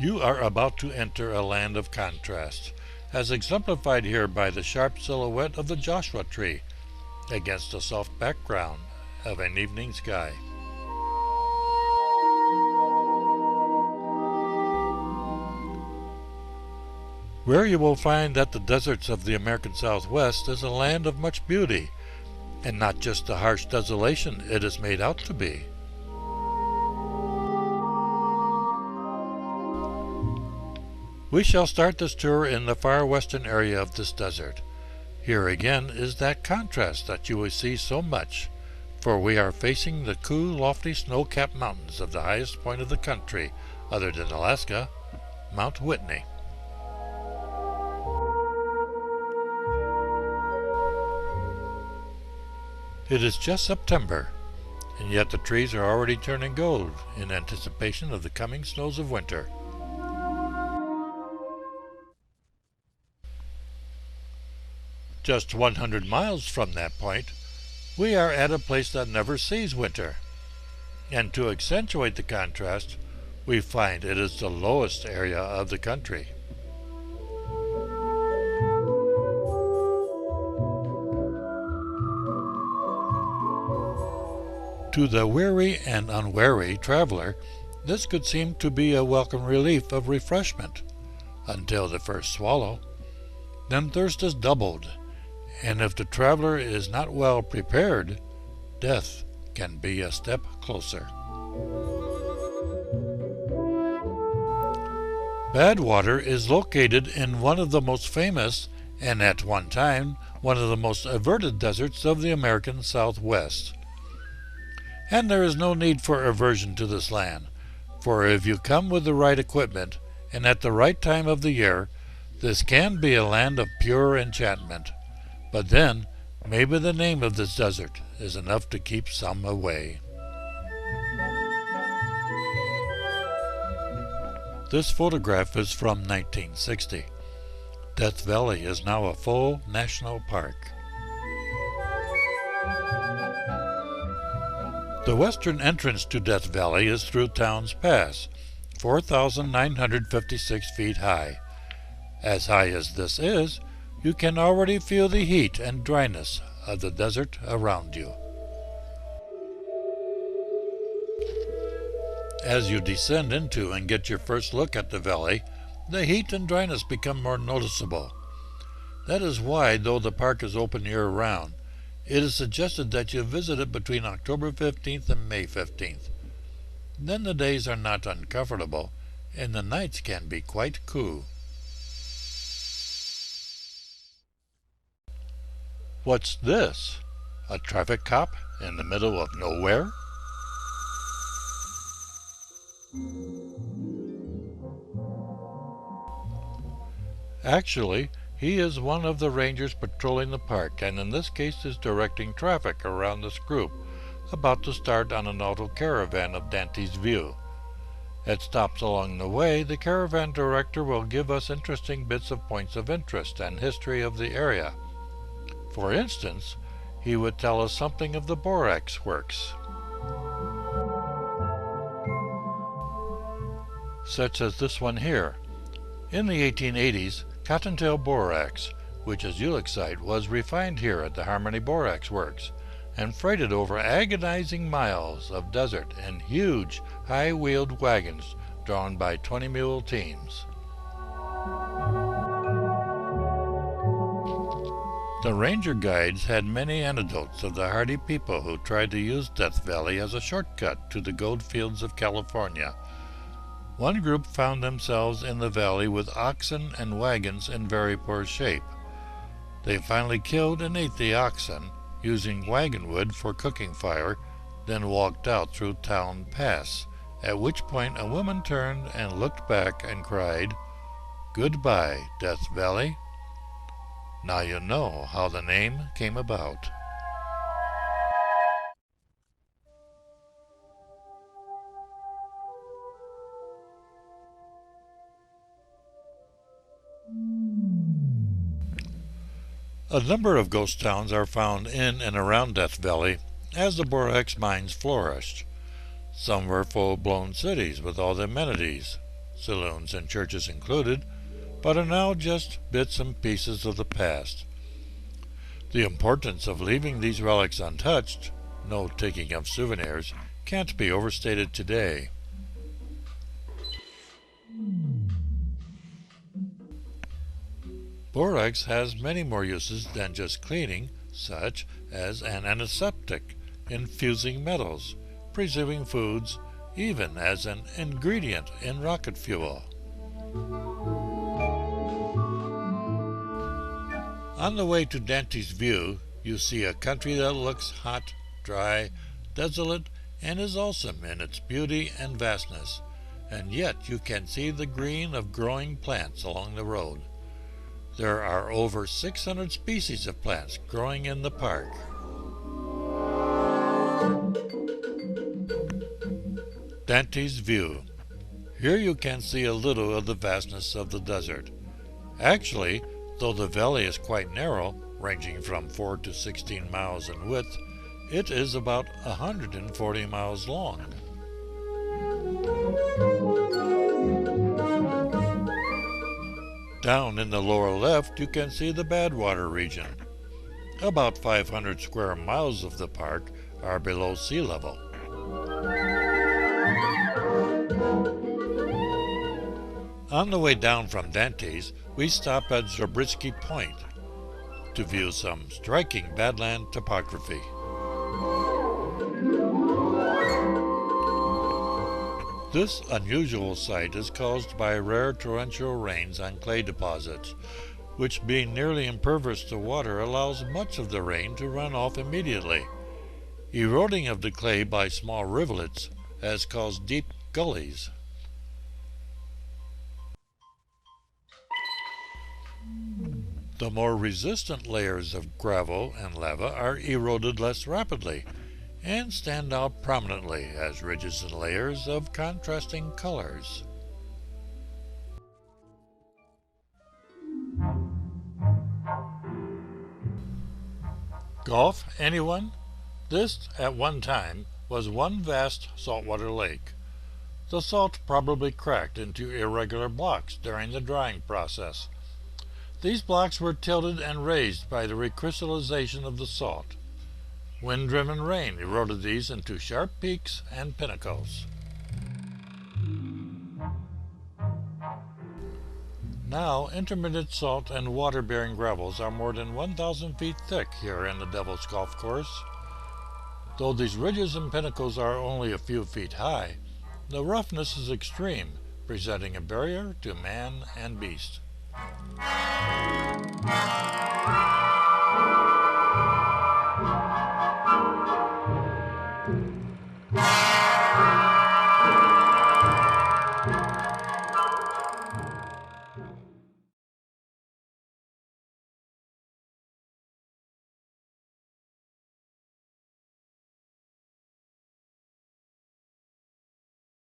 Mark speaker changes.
Speaker 1: You are about to enter a land of contrast, as exemplified here by the sharp silhouette of the Joshua tree against the soft background of an evening sky. Where you will find that the deserts of the American Southwest is a land of much beauty, and not just the harsh desolation it is made out to be. We shall start this tour in the far western area of this desert. Here again is that contrast that you will see so much, for we are facing the cool, lofty, snow-capped mountains of the highest point of the country, other than Alaska, Mount Whitney. It is just September, and yet the trees are already turning gold in anticipation of the coming snows of winter. Just 100 miles from that point, we are at a place that never sees winter. And to accentuate the contrast, we find it is the lowest area of the country. To the weary and unwary traveler, this could seem to be a welcome relief of refreshment, until the first swallow. Then thirst is doubled, and if the traveler is not well prepared, death can be a step closer. Badwater is located in one of the most famous, and at one time, one of the most averted deserts of the American Southwest. And there is no need for aversion to this land, for if you come with the right equipment and at the right time of the year, this can be a land of pure enchantment. But then, maybe the name of this desert is enough to keep some away. This photograph is from 1960. Death Valley is now a full national park. The western entrance to Death Valley is through Towns Pass, 4,956 feet high. As high as this is, you can already feel the heat and dryness of the desert around you. As you descend into and get your first look at the valley, the heat and dryness become more noticeable. That is why, though the park is open year-round, it is suggested that you visit it between October 15th and May 15th. Then the days are not uncomfortable, and the nights can be quite cool. What's this? A traffic cop in the middle of nowhere? Actually, he is one of the rangers patrolling the park, and in this case is directing traffic around this group, about to start on an auto caravan of Dante's View. At stops along the way, the caravan director will give us interesting bits of points of interest and history of the area. For instance, he would tell us something of the Borax works, such as this one here. In the 1880s, cottontail borax, which is ulexite, was refined here at the Harmony Borax Works and freighted over agonizing miles of desert in huge, high-wheeled wagons drawn by 20-mule teams. The ranger guides had many anecdotes of the hardy people who tried to use Death Valley as a shortcut to the gold fields of California. One group found themselves in the valley with oxen and wagons in very poor shape. They finally killed and ate the oxen, using wagon wood for cooking fire, then walked out through Town Pass, at which point a woman turned and looked back and cried, "Goodbye, Death Valley." Now you know how the name came about. A number of ghost towns are found in and around Death Valley as the borax mines flourished. Some were full-blown cities with all the amenities, saloons and churches included, but are now just bits and pieces of the past. The importance of leaving these relics untouched, no taking of souvenirs, can't be overstated today. Borax has many more uses than just cleaning, such as an antiseptic, infusing metals, preserving foods, even as an ingredient in rocket fuel. On the way to Dante's View, you see a country that looks hot, dry, desolate, and is awesome in its beauty and vastness, and yet you can see the green of growing plants along the road. There are over 600 species of plants growing in the park. Dante's View. Here you can see a little of the vastness of the desert. Actually, though the valley is quite narrow, ranging from 4 to 16 miles in width, it is about 140 miles long. Down in the lower left, you can see the Badwater region. About 500 square miles of the park are below sea level. On the way down from Dante's, we stop at Zabriskie Point to view some striking Badland topography. This unusual sight is caused by rare torrential rains on clay deposits, which being nearly impervious to water allows much of the rain to run off immediately. Eroding of the clay by small rivulets has caused deep gullies. The more resistant layers of gravel and lava are eroded less rapidly and stand out prominently as ridges and layers of contrasting colors. Gulf, anyone? This, at one time, was one vast saltwater lake. The salt probably cracked into irregular blocks during the drying process. These blocks were tilted and raised by the recrystallization of the salt. Wind-driven rain eroded these into sharp peaks and pinnacles. Now, intermittent salt and water-bearing gravels are more than 1,000 feet thick here in the Devil's Golf Course. Though these ridges and pinnacles are only a few feet high, the roughness is extreme, presenting a barrier to man and beast.